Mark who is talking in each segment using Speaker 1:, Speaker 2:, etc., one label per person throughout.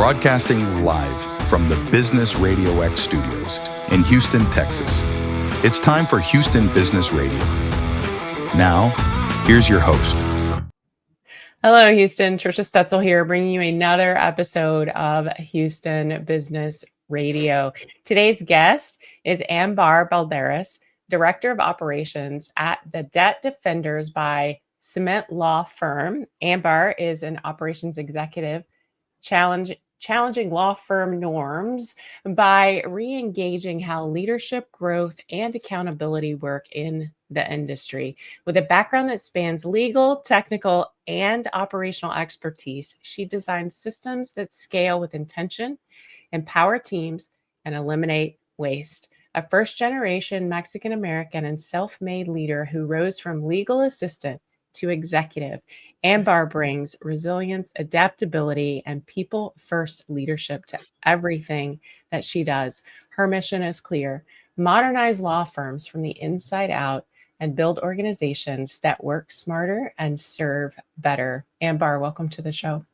Speaker 1: broadcasting live from the Business Radio X studios in Houston, Texas. It's time for Houston Business Radio. Now, here's your host.
Speaker 2: Hello, Houston. Trisha Stetzel here, bringing you another episode of Houston Business Radio. Today's guest is Ambar Balderas, Director of Operations at the Debt Defenders by Cement Law Firm. Ambar is an operations executive challenging law firm norms by re-engaging how leadership, growth, and accountability work in the industry. With a background that spans legal, technical, and operational expertise, she designs systems that scale with intention, empower teams, and eliminate waste. A first-generation Mexican-American and self-made leader who rose from legal assistant to executive, Ambar brings resilience, adaptability, and people-first leadership to everything that she does. Her mission is clear: modernize law firms from the inside out and build organizations that work smarter and serve better. Ambar, welcome to the show.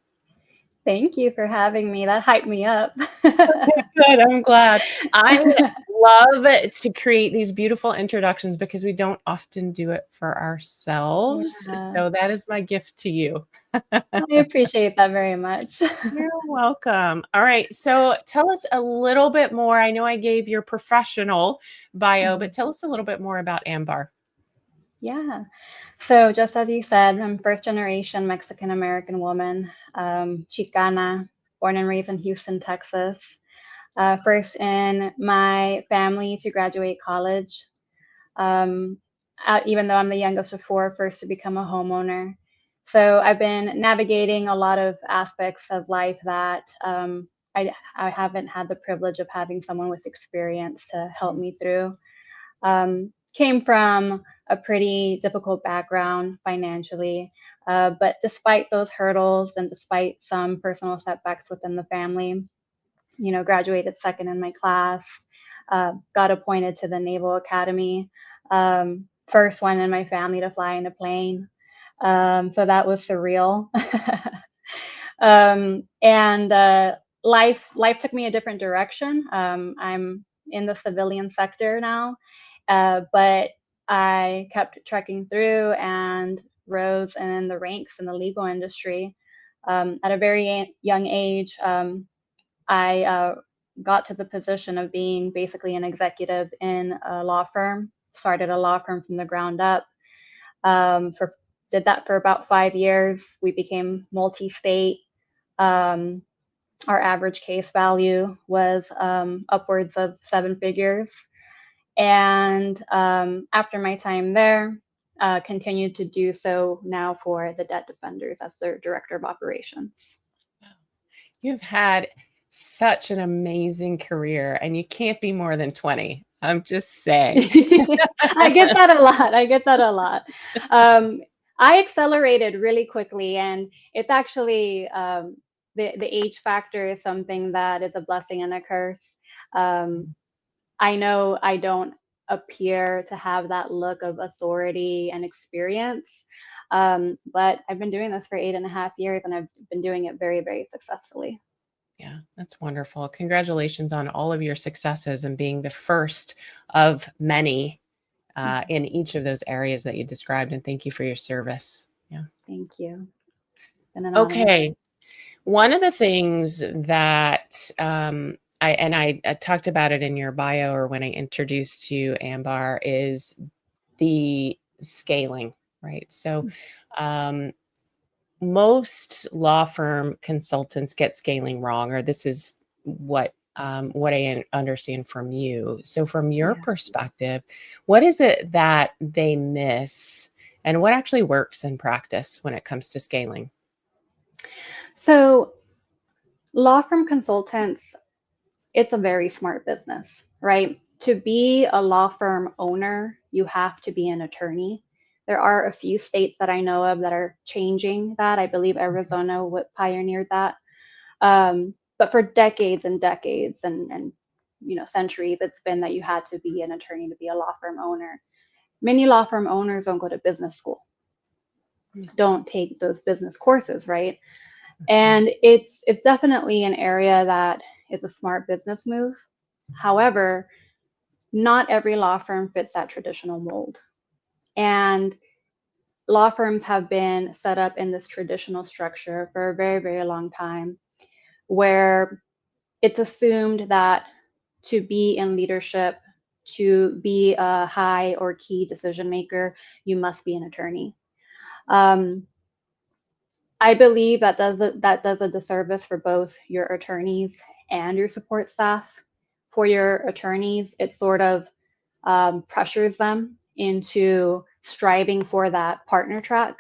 Speaker 3: Thank you for having me. That hyped me up.
Speaker 2: Good. I'm glad. I love to create these beautiful introductions because we don't often do it for ourselves.
Speaker 3: Yeah.
Speaker 2: So that is my gift to you.
Speaker 3: I appreciate that very much.
Speaker 2: You're welcome. All right. So tell us a little bit more. I know I gave your professional bio, but tell us a little bit more about Ambar.
Speaker 3: Yeah. So just as you said, I'm first generation Mexican-American woman, Chicana, born and raised in Houston, Texas. First in my family to graduate college. Even though I'm the youngest of four, first to become a homeowner. So I've been navigating a lot of aspects of life that I haven't had the privilege of having someone with experience to help me through. Came from a pretty difficult background financially, but despite those hurdles and despite some personal setbacks within the family, graduated second in my class, got appointed to the Naval Academy, first one in my family to fly in a plane. So that was surreal. Life took me a different direction. I'm in the civilian sector now, but I kept trekking through and rose in the ranks in the legal industry. At a very young age, I got to the position of being basically an executive in a law firm, started a law firm from the ground up. Did that for about 5 years. We became multi-state. Our average case value was upwards of 7 figures. And after my time there, continued to do so now for the Debt Defenders as their Director of Operations.
Speaker 2: You've had such an amazing career, and you can't be more than 20. I'm just saying.
Speaker 3: I get that a lot. I accelerated really quickly, and it's actually the age factor is something that is a blessing and a curse. I know I don't appear to have that look of authority and experience, but I've been doing this for 8.5 years, and I've been doing it very, very successfully.
Speaker 2: Yeah, that's wonderful. Congratulations on all of your successes and being the first of many in each of those areas that you described. And thank you for your service. Yeah.
Speaker 3: Thank you.
Speaker 2: Okay. One of the things that I talked about it in your bio or when I introduced you, Ambar, is the scaling, right? So most law firm consultants get scaling wrong, or this is what I understand from you. So from your perspective, what is it that they miss and what actually works in practice when it comes to scaling?
Speaker 3: So law firm consultants, it's a very smart business, right? To be a law firm owner, you have to be an attorney. There are a few states that I know of that are changing that. I believe Arizona pioneered that. But for decades and decades and centuries, it's been that you had to be an attorney to be a law firm owner. Many law firm owners don't go to business school, don't take those business courses, right? And it's definitely an area that is a smart business move. However, not every law firm fits that traditional mold. And law firms have been set up in this traditional structure for a very, very long time, where it's assumed that to be in leadership, to be a high or key decision maker, you must be an attorney. Um, I believe that does a disservice for both your attorneys and your support staff. For your attorneys, it sort of pressures them into striving for that partner track,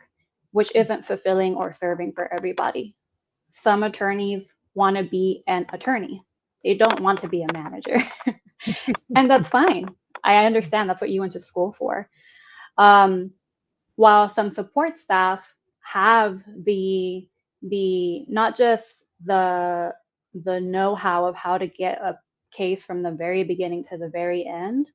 Speaker 3: which isn't fulfilling or serving for everybody. Some attorneys want to be an attorney. They don't want to be a manager. And that's fine. I understand that's what you went to school for. Um, while some support staff have the not just the know-how of how to get a case from the very beginning to the very end,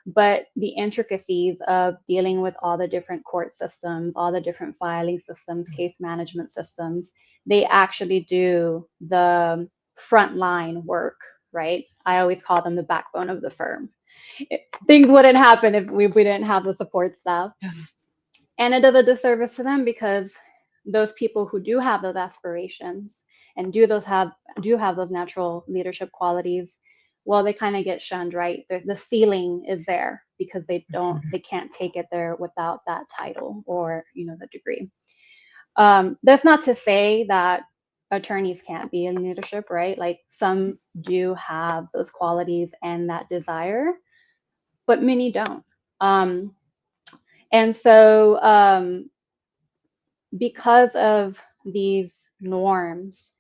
Speaker 3: but the intricacies of dealing with all the different court systems, all the different filing systems, case management systems. They actually do the frontline work, right? I always call them the backbone of the firm. Things wouldn't happen if we didn't have the support staff. And it does a disservice to them because those people who do have those aspirations and do have those natural leadership qualities, well, they kind of get shunned, right? The ceiling is there because they can't take it there without that title or the degree. That's not to say that attorneys can't be in leadership, right? Like some do have those qualities and that desire, but many don't. Um, and so because of these norms,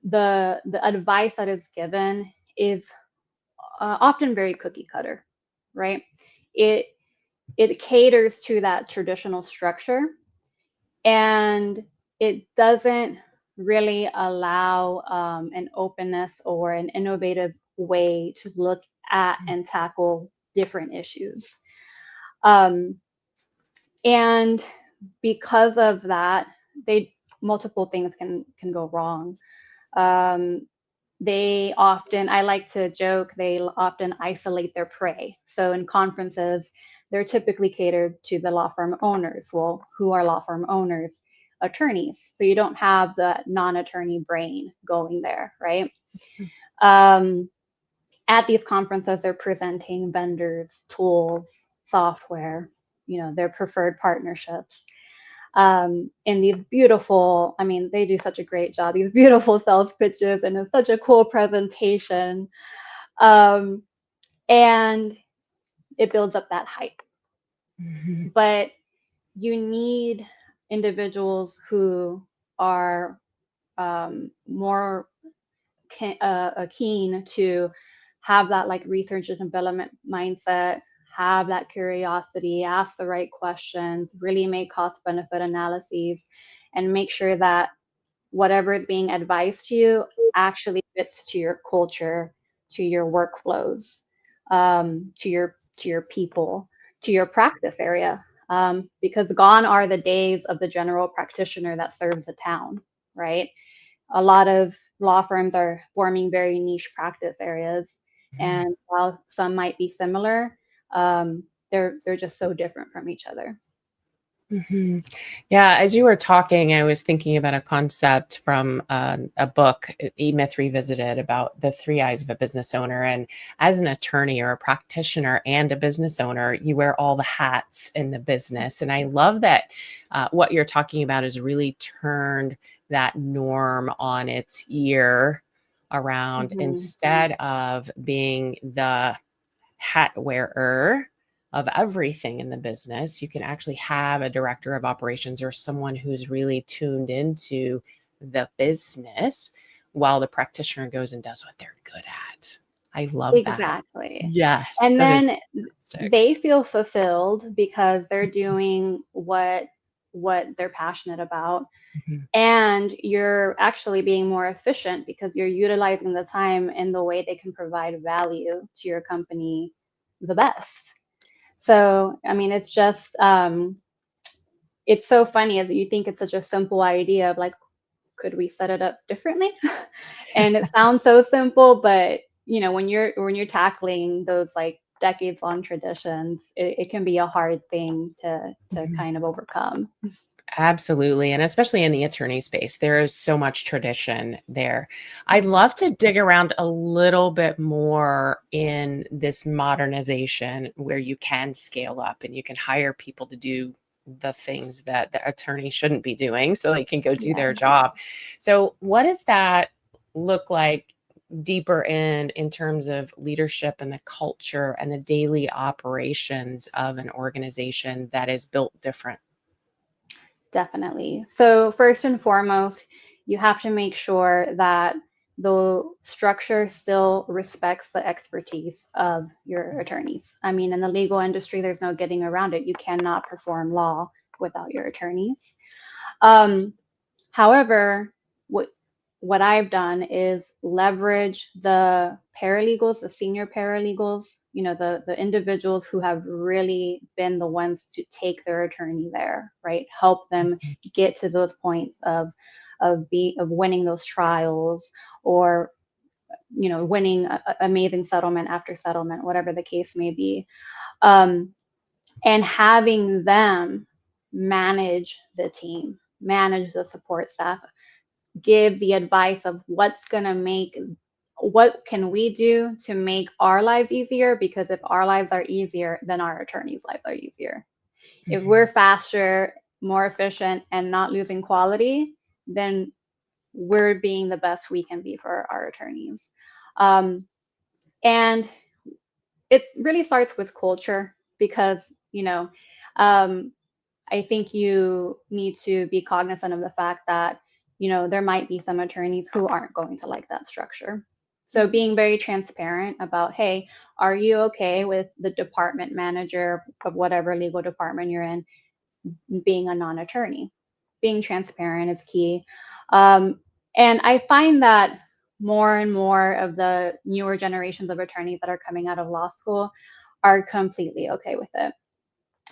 Speaker 3: the advice that is given is often very cookie cutter, right? It it caters to that traditional structure, and it doesn't really allow an openness or an innovative way to look at and tackle different issues. Um, and because of that, they multiple things can go wrong. Um, they often, I like to joke, they often isolate their prey. So in conferences, they're typically catered to the law firm owners. Well, who are law firm owners? Attorneys. So you don't have the non-attorney brain going there, right? Um, at these conferences, they're presenting vendors, tools, software, their preferred partnerships. In these beautiful, I mean, they do such a great job, these beautiful sales pitches, and it's such a cool presentation. Um, and it builds up that hype. But you need individuals who are more keen to have that like research and development mindset, have that curiosity, ask the right questions, really make cost benefit analyses, and make sure that whatever is being advised to you actually fits to your culture, to your workflows, to your people, to your practice area. Because gone are the days of the general practitioner that serves the town, right? A lot of law firms are forming very niche practice areas, and while some might be similar, they're just so different from each other.
Speaker 2: Mm-hmm. Yeah, as you were talking, I was thinking about a concept from a book, E-Myth Revisited, about the 3 eyes of a business owner. And as an attorney or a practitioner and a business owner, you wear all the hats in the business. And I love that what you're talking about is really turned that norm on its ear around instead of being the hat wearer of everything in the business, you can actually have a director of operations or someone who's really tuned into the business while the practitioner goes and does what they're good at. I love that.
Speaker 3: Exactly.
Speaker 2: Yes.
Speaker 3: And
Speaker 2: That is
Speaker 3: then
Speaker 2: fantastic.
Speaker 3: they feel fulfilled because they're doing what they're passionate about.
Speaker 2: Mhm.
Speaker 3: And you're actually being more efficient because you're utilizing the time in the way they can provide value to your company the best. So, I mean, it's just, it's so funny as you think it's such a simple idea of like, could we set it up differently? And it sounds so simple, but when you're tackling those like decades long traditions, it can be a hard thing to
Speaker 2: Mhm.
Speaker 3: kind of overcome.
Speaker 2: Absolutely. And especially in the attorney space, there is so much tradition there. I'd love to dig around a little bit more in this modernization where you can scale up and you can hire people to do the things that the attorney shouldn't be doing so they can go do
Speaker 3: Yeah.
Speaker 2: their job. So, what does that look like deeper in terms of leadership and the culture and the daily operations of an organization that is built different?
Speaker 3: Definitely. So first and foremost, you have to make sure that the structure still respects the expertise of your attorneys. I mean, in the legal industry, there's no getting around it. You cannot perform law without your attorneys. Um, However, what I've done is leverage the paralegals, the senior paralegals, the individuals who have really been the ones to take their attorney there, right? Help them get to those points of winning those trials, or winning amazing settlement after settlement, whatever the case may be. And having them manage the team, manage the support staff, give the advice of what can we do to make our lives easier, because if our lives are easier, then our attorneys' lives are easier. If we're
Speaker 2: Mhm.
Speaker 3: faster, more efficient, and not losing quality, then we're being the best we can be for our attorneys. And it really starts with culture, because um, I think you need to be cognizant of the fact that, there might be some attorneys who aren't going to like that structure. So being very transparent about, hey, are you okay with the department manager of whatever legal department you're in being a non-attorney? Being transparent is key. Um, and I find that more and more of the newer generations of attorneys that are coming out of law school are completely okay with it.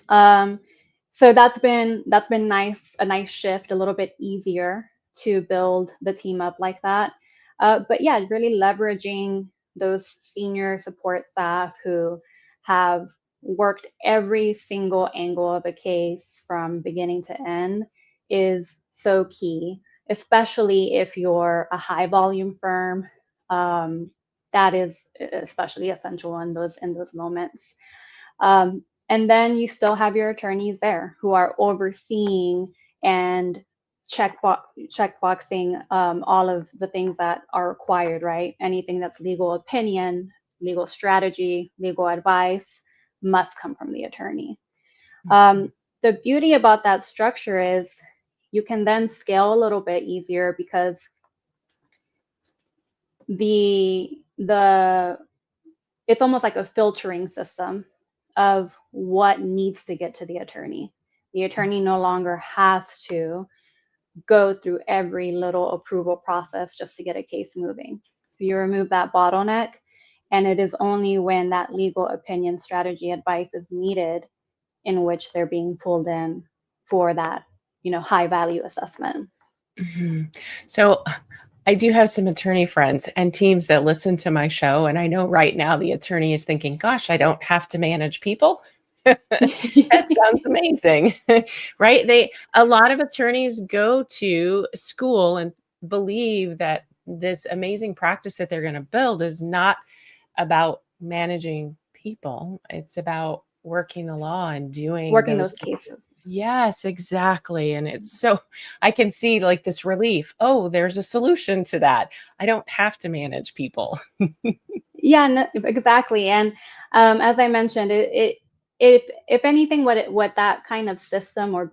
Speaker 3: Um, so that's been nice, a nice shift, a little bit easier to build the team up like that. But yeah, really leveraging those senior support staff who have worked every single angle of a case from beginning to end is so key, especially if you're a high volume firm. Um, that is especially essential in those moments. And then you still have your attorneys there who are overseeing and checkboxing all of the things that are required, right? Anything that's legal opinion, legal strategy, legal advice must come from the attorney.
Speaker 2: Mhm.
Speaker 3: Um, the beauty about that structure is you can then scale a little bit easier, because the it's almost like a filtering system of what needs to get to the attorney. The attorney no longer has to go through every little approval process just to get a case moving. You remove that bottleneck, and it is only when that legal opinion, strategy, advice is needed in which they're being pulled in for that, high value assessment.
Speaker 2: Mhm. So I do have some attorney friends and teams that listen to my show. And I know right now the attorney is thinking, gosh, I don't have to manage people. That sounds amazing. Right? A lot of attorneys go to school and believe that this amazing practice that they're going to build is not about managing people. It's about working the law and doing
Speaker 3: Working
Speaker 2: those
Speaker 3: those
Speaker 2: things.
Speaker 3: cases.
Speaker 2: Yes, exactly. And it's so I can see like this relief. Oh, there's a solution to that. I don't have to manage people.
Speaker 3: Yeah, no, exactly. And as I mentioned, if anything, what that kind of system or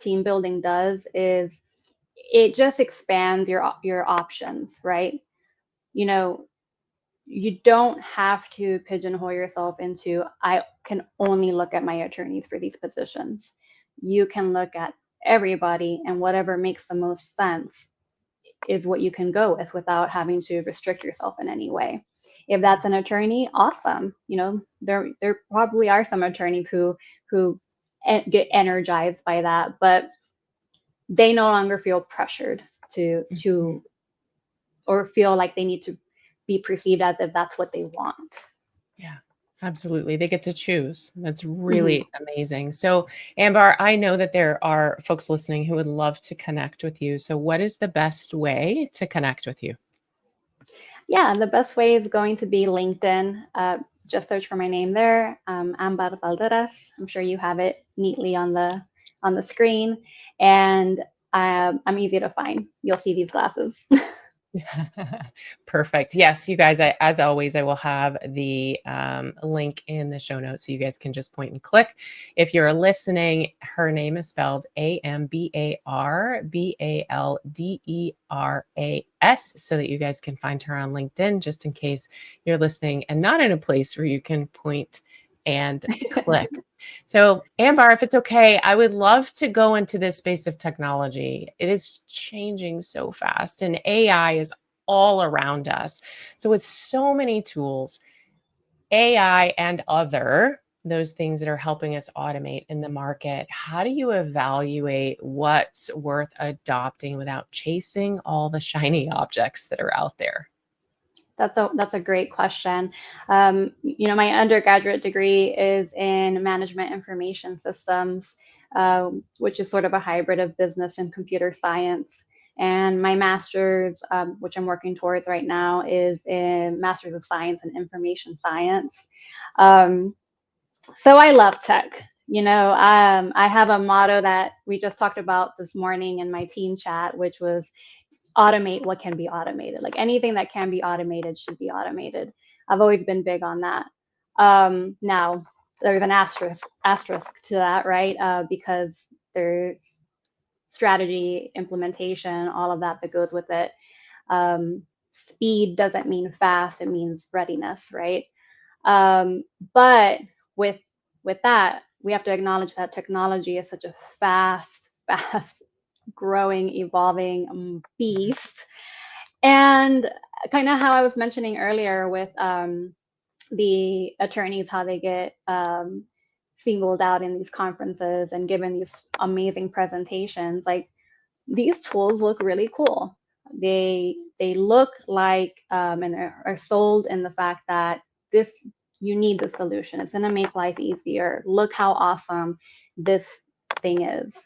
Speaker 3: team building does is it just expands your options, right? You know, you don't have to pigeonhole yourself into, I can only look at my attorneys for these positions. You can look at everybody, and whatever makes the most sense is what you can go with without having to restrict yourself in any way. If that's an attorney, awesome. There probably are some attorneys who get energized by that, but they no longer feel pressured to or feel like they need to be perceived as if that's what they want.
Speaker 2: Yeah, absolutely. They get to choose. That's
Speaker 3: Mhm.
Speaker 2: really amazing. So, Ambar, I know that there are folks listening who would love to connect with you. So, what is the best way to connect with you?
Speaker 3: Yeah, the best way is going to be LinkedIn. Just search for my name there, Ambar Balderas. I'm sure you have it neatly on the screen, and I'm easy to find. You'll see these glasses.
Speaker 2: Perfect. Yes, you guys, as always, I will have the link in the show notes so you guys can just point and click. If you're listening, her name is spelled AmbarBalderas, so that you guys can find her on LinkedIn, just in case you're listening and not in a place where you can point and click. So, Ambar, if it's okay, I would love to go into this space of technology. It is changing so fast, and AI is all around us. So, with so many tools, AI and those things that are helping us automate in the market, how do you evaluate what's worth adopting without chasing all the shiny objects that are out there?
Speaker 3: That's a great question. My undergraduate degree is in management information systems, which is sort of a hybrid of business and computer science. And my master's, which I'm working towards right now, is in Master's of Science in Information Science. Um, so I love tech. I have a motto that we just talked about this morning in my team chat, which was automate what can be automated. Like anything that can be automated should be automated. I've always been big on that. Now, there's an asterisk to that, right? Because there's strategy, implementation, all of that goes with it. Speed doesn't mean fast; it means readiness, right? Um, but with that, we have to acknowledge that technology is such a fast growing, evolving beast. And kind of how I was mentioning earlier with the attorneys, how they get singled out in these conferences and given these amazing presentations. Like these tools look really cool. They look like and are sold in the fact that this you need the solution. It's going to make life easier. Look how awesome this thing is.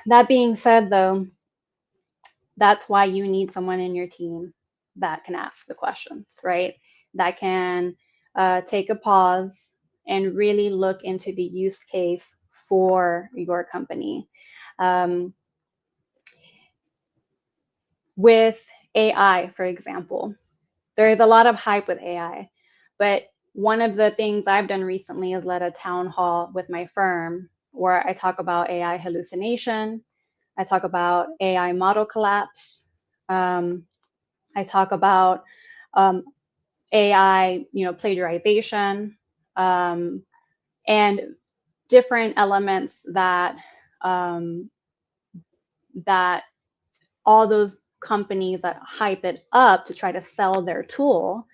Speaker 3: That being said, though, that's why you need someone in your team that can ask the questions, right? That can take a pause and really look into the use case for your company. Um, with AI, for example, there is a lot of hype with AI, but one of the things I've done recently is led a town hall with my firm where I talk about AI hallucination. I talk about AI model collapse. Um, I talk about um, AI, plagiarization, and different elements um, that all those companies that hype it up to try to sell their tool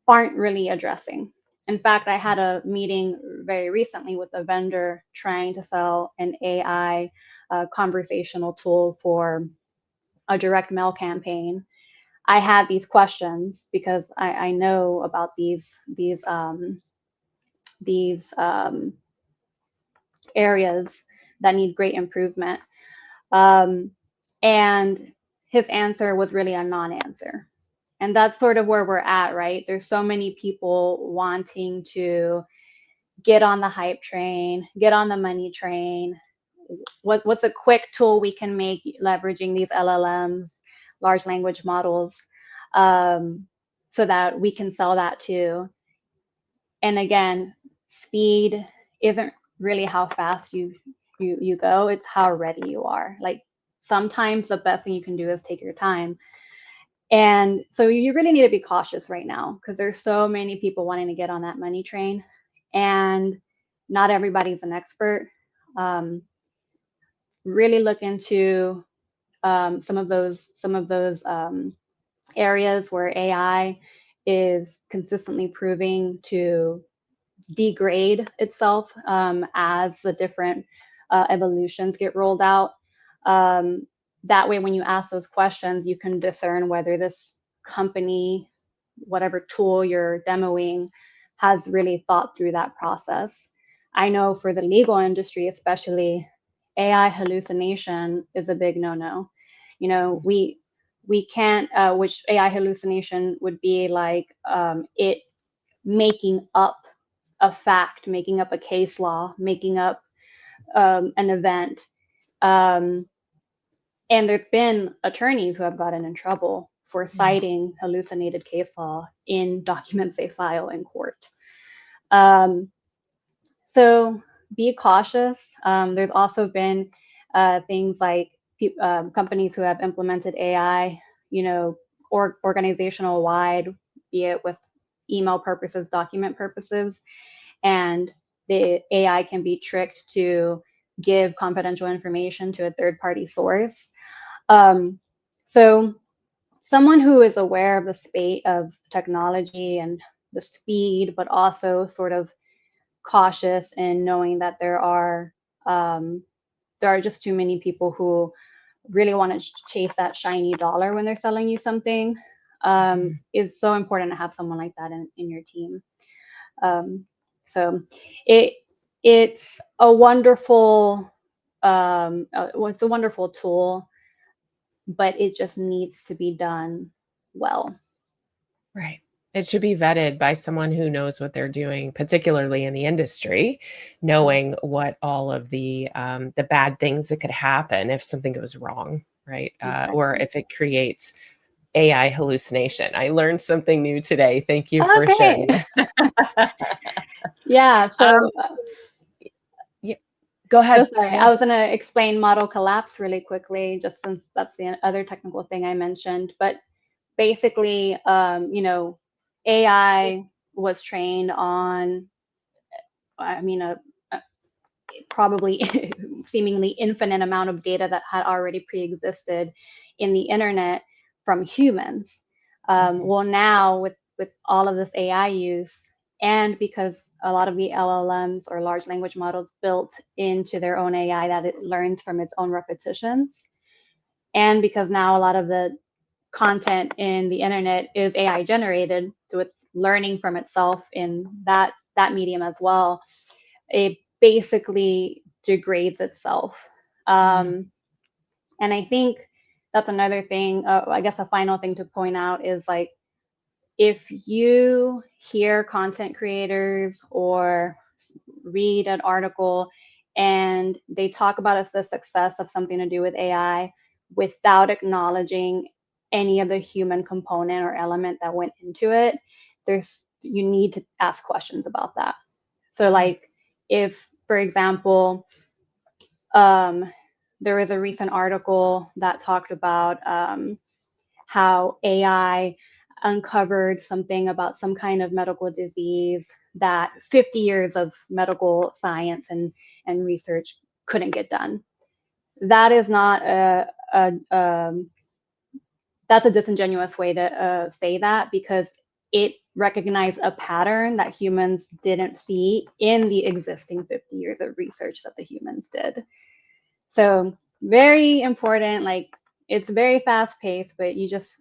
Speaker 3: aren't really addressing. In fact, I had a meeting very recently with a vendor trying to sell an AI conversational tool for a direct mail campaign. I had these questions because I know about these areas that need great improvement. Um, and his answer was really a non-answer. And that's sort of where we're at, right? There's so many people wanting to get on the hype train, get on the money train. What's a quick tool we can make leveraging these LLMs, large language models, so that we can sell that too. And again, speed isn't really how fast you go, it's how ready you are. Like sometimes the best thing you can do is take your time. And so you really need to be cautious right now because there's so many people wanting to get on that money train, and not everybody's an expert. Um, really look into some of those areas where AI is consistently proving to degrade itself as the different evolutions get rolled out. That way, when you ask those questions, you can discern whether this company, whatever tool you're demoing, has really thought through that process. I know for the legal industry, especially, AI hallucination is a big no-no. You know, we can't, which AI hallucination would be like it making up a fact, making up a case law, making up an event. Um, and there's been attorneys who have gotten in trouble for citing hallucinated case law in documents they file in court. Um, so be cautious. There's also been things like companies who have implemented AI, you know, or organizational wide, be it with email purposes, document purposes, and the AI can be tricked to give confidential information to a third party source. So someone who is aware of the state of technology and the speed, but also sort of cautious in knowing that there are just too many people who really want to chase that shiny dollar when they're selling you something. It's so important to have someone like that in your team. So it's a wonderful it's a wonderful tool, but it just needs to be done well.
Speaker 2: Right. It should be vetted by someone who knows what they're doing, particularly in the industry, knowing what all of the bad things that could happen if something goes wrong, right? Or
Speaker 3: Exactly.
Speaker 2: if it creates AI hallucination. I learned something new today. Thank you
Speaker 3: Oh,
Speaker 2: for sharing
Speaker 3: great.
Speaker 2: that.
Speaker 3: Yeah.
Speaker 2: Um,
Speaker 3: So,
Speaker 2: yeah, go
Speaker 3: oh,
Speaker 2: ahead.
Speaker 3: sorry.
Speaker 2: Yeah.
Speaker 3: I was going to explain model collapse really quickly, just since that's the other technical thing I mentioned. But basically, you know, AI was trained on, I mean, a probably seemingly infinite amount of data that had already pre-existed in the internet from humans.
Speaker 2: Mhm.
Speaker 3: Well, now with all of this AI use, and because a lot of the LLMs or large language models built into their own AI that it learns from its own repetitions, and because now a lot of the content in the internet is AI generated, so it's learning from itself in that medium as well, it basically degrades itself.
Speaker 2: Mm.
Speaker 3: And I think that's another thing. I guess a final thing to point out is like if you hear content creators or read an article and they talk about the success of something to do with AI without acknowledging any of the human component or element that went into it, you need to ask questions about that. So
Speaker 2: Mm.
Speaker 3: like if, for example, um, there was a recent article that talked about how AI uncovered something about some kind of medical disease that 50 years of medical science and research couldn't get done. That is not that's a disingenuous way to say that, because it recognized a pattern that humans didn't see in the existing 50 years of research that the humans did. So very important. Like it's very fast paced, but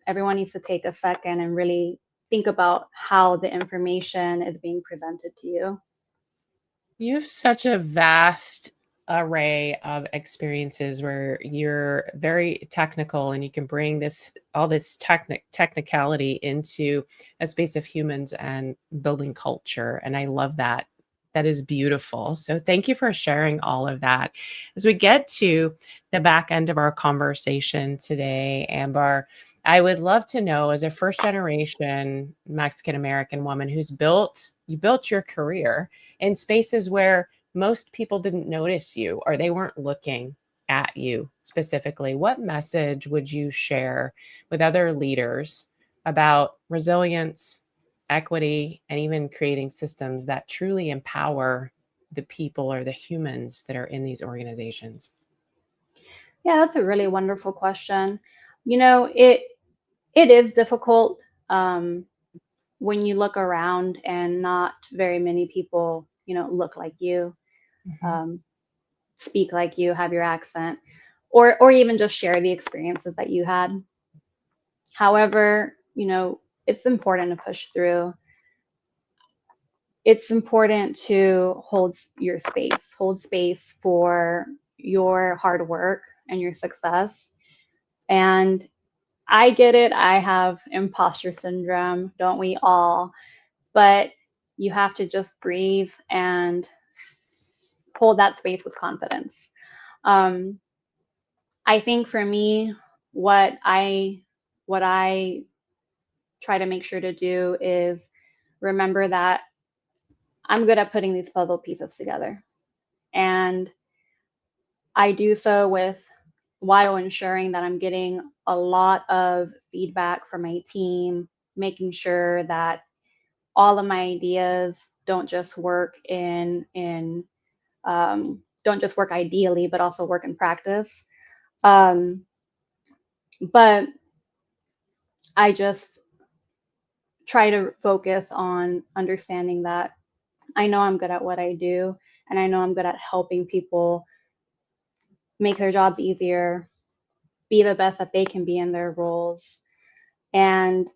Speaker 3: everyone needs to take a second and really think about how the information is being presented to you.
Speaker 2: You have such a vast array of experiences where you're very technical and you can bring all this technicality into a space of humans and building culture. And I love that. That is beautiful. So thank you for sharing all of that. As we get to the back end of our conversation today, Ambar, I would love to know, as a first generation Mexican American woman you built your career in spaces where most people didn't notice you or they weren't looking at you specifically. What message would you share with other leaders about resilience, equity, and even creating systems that truly empower the people or the humans that are in these organizations?
Speaker 3: Yeah, that's a really wonderful question. You know, it is difficult when you look around and not very many people, you know, look like you,
Speaker 2: Mhm.
Speaker 3: um, speak like you, have your accent, or even just share the experiences that you had. However, it's important to push through. It's important to hold space for your hard work and your success. And I get it. I have imposter syndrome, don't we all? But you have to just breathe and hold that space with confidence. I think for me, what I try to make sure to do is remember that I'm good at putting these puzzle pieces together. And I do so while ensuring that I'm getting a lot of feedback from my team, making sure that all of my ideas don't just work don't just work ideally, but also work in practice. But I just try to focus on understanding that I know I'm good at what I do, and I know I'm good at helping people make their jobs easier, be the best that they can be in their roles, and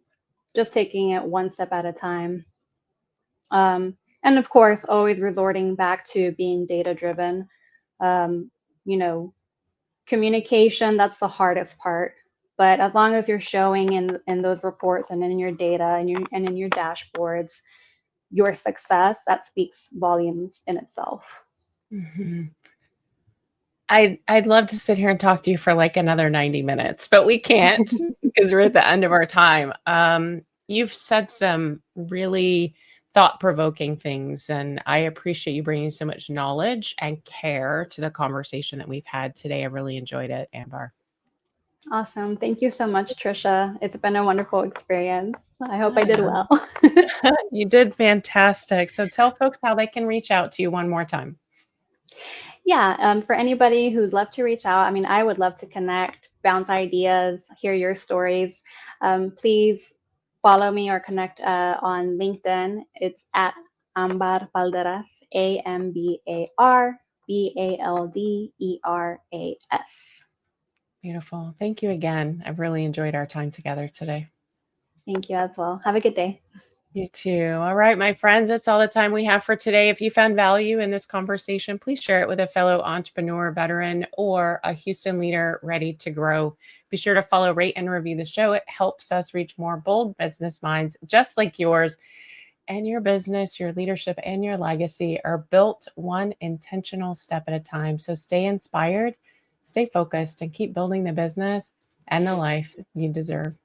Speaker 3: just taking it one step at a time. And of course, always resorting back to being data driven. Communication, that's the hardest part. But as long as you're showing in those reports and in your data and in your dashboards, your success, that speaks volumes in itself.
Speaker 2: Mm-hmm. I'd love to sit here and talk to you for like another 90 minutes, but we can't because we're at the end of our time. You've said some really thought-provoking things, and I appreciate you bringing so much knowledge and care to the conversation that we've had today. I really enjoyed it, Ambar.
Speaker 3: Awesome. Thank you so much, Trisha. It's been a wonderful experience. I hope I did well.
Speaker 2: You did fantastic. So tell folks how they can reach out to you one more time.
Speaker 3: Yeah, for anybody who'd love to reach out, I would love to connect, bounce ideas, hear your stories. Please follow me or connect on LinkedIn. It's at Ambar Balderas, AmbarBalderas.
Speaker 2: Beautiful. Thank you again. I've really enjoyed our time together today.
Speaker 3: Thank you as well. Have a good day.
Speaker 2: You too. All right, my friends, that's all the time we have for today. If you found value in this conversation, please share it with a fellow entrepreneur, veteran, or a Houston leader ready to grow. Be sure to follow, rate, and review the show. It helps us reach more bold business minds just like yours. And your business, your leadership, and your legacy are built one intentional step at a time. So stay inspired, stay focused, and keep building the business and the life you deserve.